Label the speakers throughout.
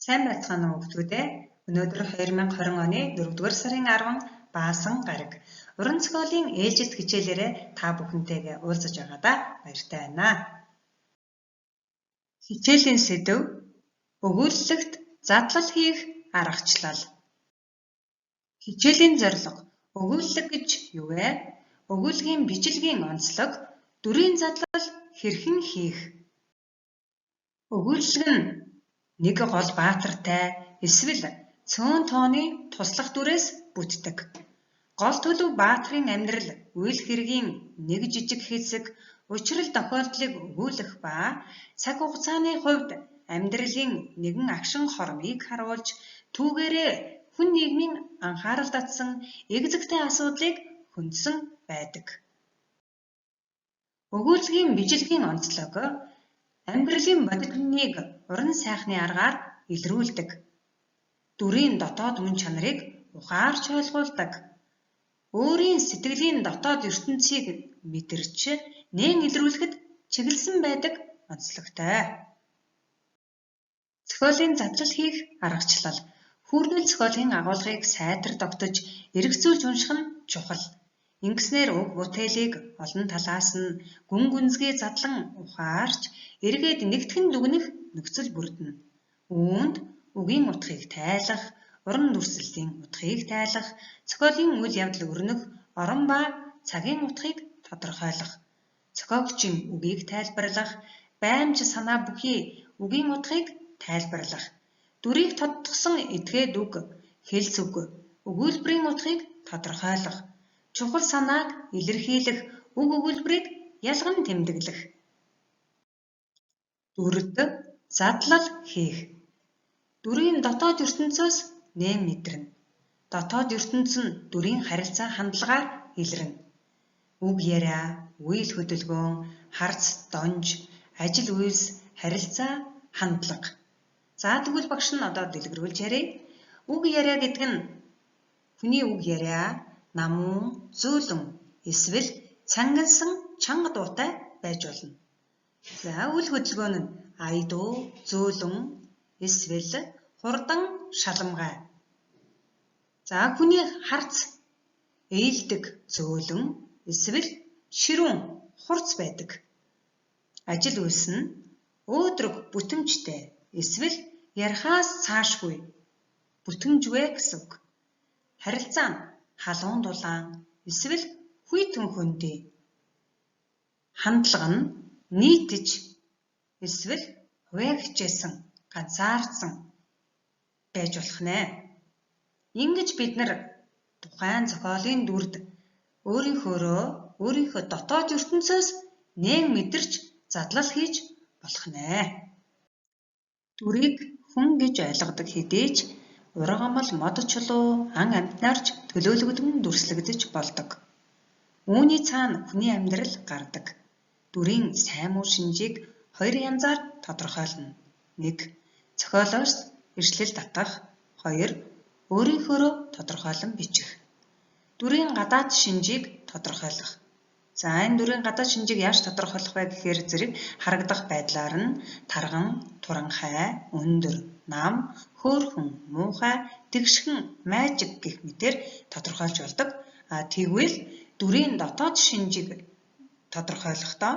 Speaker 1: Сайн байцгаана уу хүүхдүүдээ. Өнөөдөр 2020 оны 4-р сарын 10 Баасан гараг. Уран зохиолын ээлжилт хичээлээрээ та бүхэнтэйгээ уулзаж байгаадаа баяртай байна. Хичээлийн сэдэв өгүүлэлт задлал хийх аргачлал. Хичээлийн зорилго өгүүлэг гэж юу вэ? Өгүүлгийн бичлэгийн онцлог, дүрийн задлал хэрхэн хийх. Өгүүлэг нь нэг гол баатартай эсвэл цөөн тооны туслах дүрээс бүтдэг. Гол төлөв баатарын амьдрал, үйл хэргийн нэг жижиг хэсэг, учрал тохиолдлыг өгүүлэх ба цаг хугацааны хувьд амьдралын нэгэн агшин хормыг харуулж түүгээрээ хүн нийгмийн анхаарал татсан эг зэгтэй асуудлыг хөндсөн байдаг. Өгүүлгийн бичлэгийн онцлог амьдралын бодит хүнийг уран сайхны аргаар илрүүлдэг. Дүрийн дотоод мөн чанарыг ухаарч ойлгуулдаг. Өөрийн сэтгэлийн дотоод ертөнцийг мэдэрч нээн илрүүлэхэд чиглэсэн байдаг онцлогтой. Зохиолын задлал хийх аргачлал. Хүүрнэл зохиолын агуулгыг сайтар тогтож эргэцүүлж унших нь чухал. Ингэснээр уг бүтээлийг олон талаас нь гүн гүнзгий задлан ухаарч эргээд нэгтгэн дүгнэх нөхцөл бүрдэнэ. Үүнд үгийн утгыг тайлах, уран дүрслэлийн утгыг тайлах, зохиолын үйл явдал өрнөх, орон ба цагийн утгыг тодорхойлох, зохиогчийн үгийг тайлбарлах, баймж санаа бүхий үгийн утгыг тайлбарлах, дүрийг тодтогсон этгээд үг, хэлц үг, өгүүлбэрийн утгыг тодорхойлох, чухал санааг илэрхийлэх, үг өгүүлбэрийг ялган тэмдэглэх. Дүрд задлал хийх. Дүрийн дотоод ертөнцөөс нээн мэдрэнэ. Дотоод ертөнц нь дүрийн харилцаа хандлагаар илэрнэ. Үг яриа, үйл хөдөлгөөн, харц, донж, ажил үйлс, харилцаа, хандлага. За тэгвэл багш нь одоо дэлгэрүүлж ярив. Үг яриа гэдэг нь хүний үг яриа намун, зөөлөн эсвэл цангилсан чанга дуутай байж болно. За үйл хөдөлгөөн нь айдуу, зөөлөн эсвэл хурдан шаламгай. За хүний харц ээлдэг зөөлөн эсвэл ширүүн хурц байдаг. Ажил үйлс нь өөдрөг бүтэмжтэй эсвэл ярихаас цаашгүй бүтэмжвэ гэсэн үг. Харилцаа нь халуун дулаан эсвэл хүйтэн хөндий. Хандлага нь нийтж эсвэл хувиа хичээсэн, ганцаардсан байж болох нэ. Ингэж бид нар тухайн зохиолын дүрд өөрийнхөө дотоод ертөнцөөс нээн мэдэрч задлал хийж болох нэ. Дүрийг хүн гэж ойлгодог хэдий ч урга амал мод чулуу ан амьтнаарч төлөөлөгдөн дүрслэгдэж болдог. Үүний цаана хүний амьдрал гардаг. Дүрийн сайн муу шинжийг хоёр янзаар тодорхойлно. 1. Зохиолоос иршлэл татах. 2. Өөрийнхөөрөө тодорхойлон бичих. Дүрийн гадаад шинжийг тодорхойлох. За энэ дүрийн гадаад шинжийг яаж тодорхойлох вэ гэхээр зэрэг харагдах байдлаар нь тарган, туранхай, өндөр, нам, хөөрхөн, муухай, тэгшхэн, майжиг гэх мэтээр тодорхойлж болдог. Тэгвэл дүрийн дотоод шинжийг тодорхойлохдоо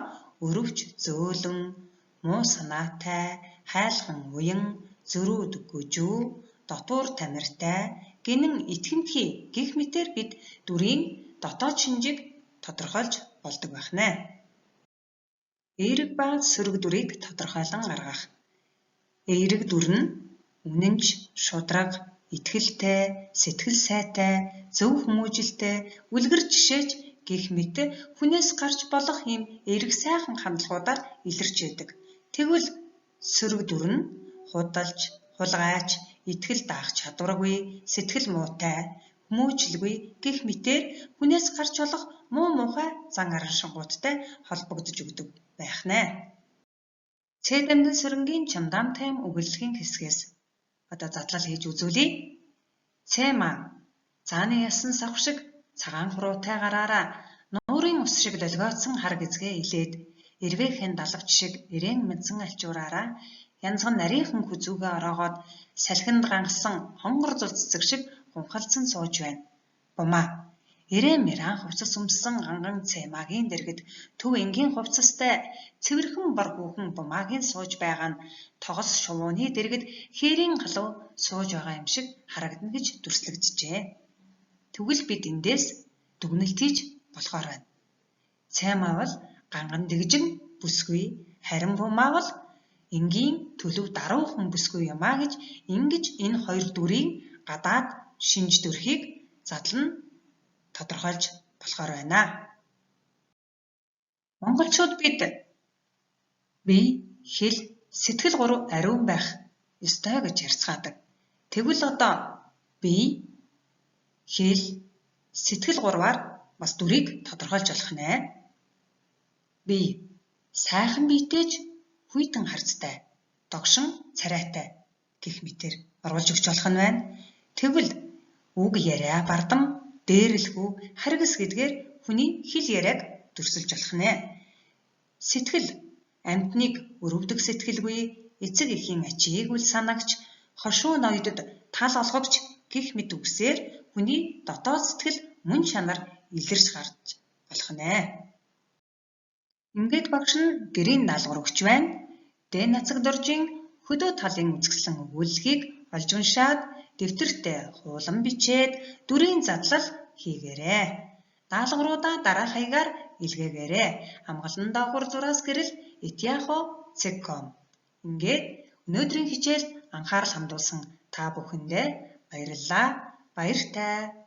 Speaker 1: өрөвч, зөөлөн, муу санаатай, хайлхан уян, зөрүүд гүжүү, дотуур тамиртай, гинэн итгэмтгий гэх мэтээр бид дүрийн дотоод шинжийг тодорхойлж болдог байх нэ. Эерэг ба сөрөг дүрийг тодорхойлон гаргах. Эерэг дүр нь үнэнч, шударга, итгэлтэй, сэтгэл сайтай, зөв хүмүүжилтэй, үлгэр жишээч гэх мэт хүнээс гарч болох ийм эерэг сайхан хандлагуудаар илэрч байдаг. Тэгвэл сөрөг дүр нь худалж, хулгайч, итгэл даах чадваргүй, сэтгэл муутай, хүмүүжлгүй гэх мэтээр хүнээс гарч болох муу муухай зан араншингуудтай холбогдож өгдөг байх нэ. Цэд амьд сөрөнгийн чамдаам тайм өгүүлэлгийн хэсгээс одоо задлал хийж үзүүлье. Цэма цааны ясан сав шиг цагаан хуруутай гараараа нуурын ус шиг долгиодсон хар гизгээ илээд эрвээхэн далавч шиг ирээн мэдсэн альчуураараа янзхан нарийнхан хүзүүгээ ороогоод салхинд гангасан хонгор зул цэцэг шиг гунхалцсан сууж байна. Бумаа Ирэмээр анх хувцас өмссөн ганган цэмагийн дэргэд төв энгийн хувцастай цэвэрхэн бар хүүхэн бумаагийн сууж байгаа нь тогос шувууны дэргэд хээрийн галуу сууж байгаа юм шиг харагдана гэж дүрслэгджээ. Тэгвэл бид эндээс дүгнэлт хийж болохоор байна. Цэмаа бол ганган дэгжин бүсгүй, харин бумаа бол энгийн төлөв даруухан бүсгүй юмаа гэж ингэж энэ хоёр дүрийн гадаад шинж төрхийг задлан тодорхойлж болохоор байна. Монголчууд бид бие, хэл, сэтгэл гурав ариун байх ёстой гэж ярьцгаадаг. Тэгвэл одоо бие, хэл, сэтгэл гурваар бас дүрийг тодорхойлж болох нэ. Бие сайхан биетэйж хүйтэн харцтай, догшин царайтай гэх мэтээр оруулж өгч болох нь байна. Тэгвэл үг яриа бардам, дээрлэхүү, харгас гэдгээр хүний хэл яриаг дүрсэлж болох нэ. Сэтгэл амьтныг өрөвдөг сэтгэлгүй, эцэг эхийн ачийг үл санагч, хошуу ноёдод тал олгогч гэх мэт үгсээр хүний дотоод сэтгэл мөн чанар илэрч гарч болох нэ. Ингээд багш нь гэрийн даалгавар өгч байна. Дэ нацаг доржийн хөдөө талын үзэсгэлэн өгүүлэлгийг олж уншаад дэвтэртээ хуулан бичээд дүрийн задлал хийгээрэй. Даалгавруудаа дараах хаягаар илгээгээрэй. Хамгаалан доогуур зураас гэрэл etiaho.com. Ингээд өнөөдрийн хичээл анхаарал хандуулсан та бүхэндээ баярлалаа. Баяртай.